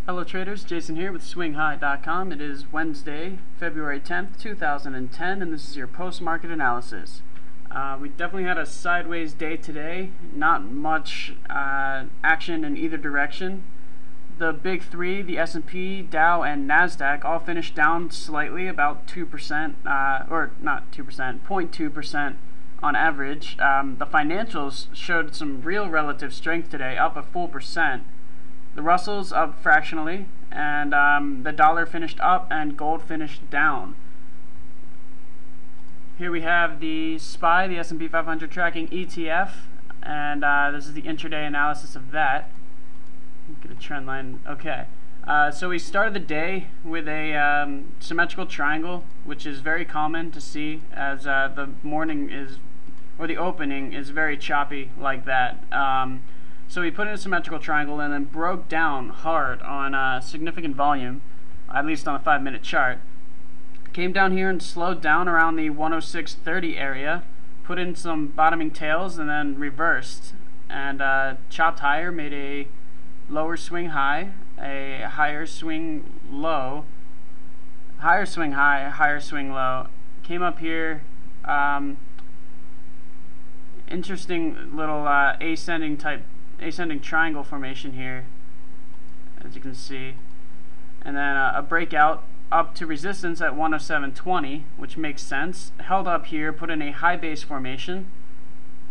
Hello traders, Jason here with swinghigh.com. It is Wednesday, February 10th, 2010, and this is your post-market analysis. We definitely had a sideways day today. Not much action in either direction. The big three, the S&P, Dow, and NASDAQ, all finished down slightly, about 2%, or not 2%, 0.2% on average. The financials showed some real relative strength today, up a full percent. The Russell's up fractionally, and the dollar finished up and gold finished down. Here we have the SPY, the S&P 500 tracking ETF, and this is the intraday analysis of that. Get a trend line. Okay. So we started the day with a symmetrical triangle, which is very common to see as the morning is, or the opening is very choppy like that. So we put in a symmetrical triangle and then broke down hard on significant volume, at least on a 5-minute chart. Came down here and slowed down around the 106.30 area, put in some bottoming tails, and then reversed. And chopped higher, made a lower swing high, a higher swing low, higher swing high, higher swing low. Came up here, interesting little ascending triangle formation here, as you can see, and then a breakout up to resistance at 107.20, which makes sense. Held up here, put in a high base formation,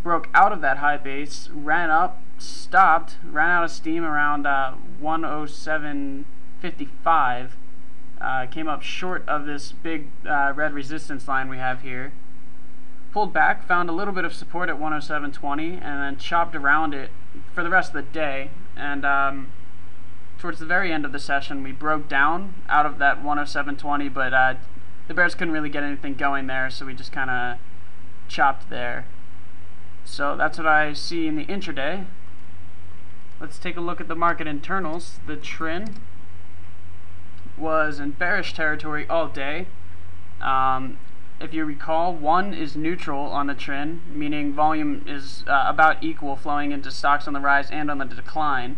broke out of that high base, ran up, stopped, ran out of steam around 107.55, came up short of this big red resistance line we have here. Pulled back, found a little bit of support at 107.20, and then chopped around it for the rest of the day. And towards the very end of the session, we broke down out of that 107.20, but the bears couldn't really get anything going there, so we just kind of chopped there. So that's what I see in the intraday. Let's take a look at the market internals. The trend was in bearish territory all day. If you recall, 1 is neutral on the trend, meaning volume is about equal, flowing into stocks on the rise and on the decline.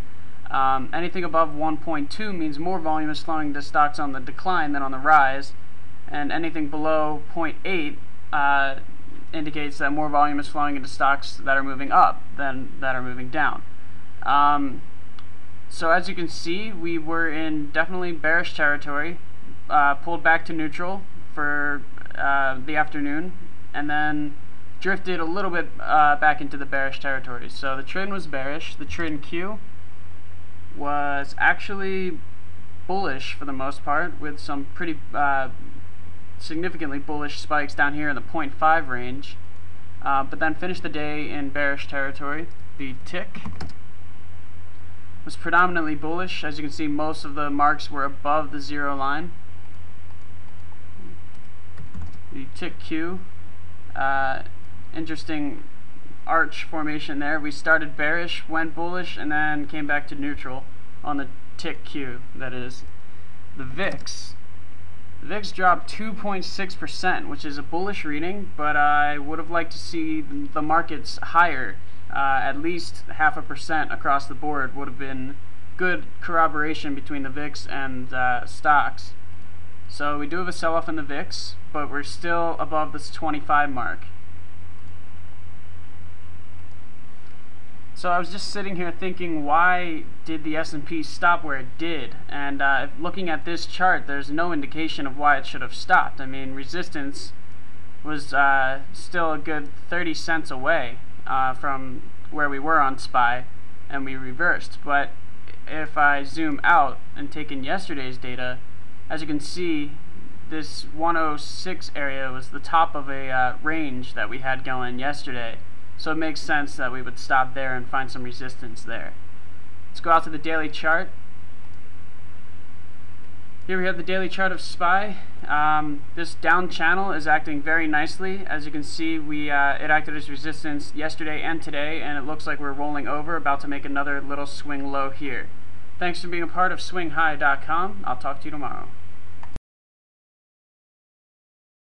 Anything above 1.2 means more volume is flowing into stocks on the decline than on the rise, and anything below 0.8 indicates that more volume is flowing into stocks that are moving up than that are moving down. So as you can see, we were in definitely bearish territory, pulled back to neutral for the afternoon, and then drifted a little bit back into the bearish territory. So the trend was bearish. The trend Q was actually bullish for the most part, with some pretty significantly bullish spikes down here in the 0.5 range, but then finished the day in bearish territory. The tick was predominantly bullish. As you can see, most of the marks were above the zero line. The tick Q, interesting arch formation there. We started bearish, went bullish, and then came back to neutral on the tick Q, that is. The VIX. The VIX dropped 2.6%, which is a bullish reading, but I would have liked to see the markets higher. At least 0.5% across the board would have been good corroboration between the VIX and stocks. So we do have a sell-off in the VIX, but we're still above this 25 mark. So I was just sitting here thinking, why did the S&P stop where it did? And looking at this chart, there's no indication of why it should have stopped. I mean, resistance was still a good 30 cents away from where we were on SPY, and we reversed. But if I zoom out and take in yesterday's data, as you can see, this 106 area was the top of a range that we had going yesterday. So it makes sense that we would stop there and find some resistance there. Let's go out to the daily chart. Here we have the daily chart of SPY. This down channel is acting very nicely. As you can see, it acted as resistance yesterday and today, and it looks like we're rolling over, about to make another little swing low here. Thanks for being a part of swinghigh.com. I'll talk to you tomorrow.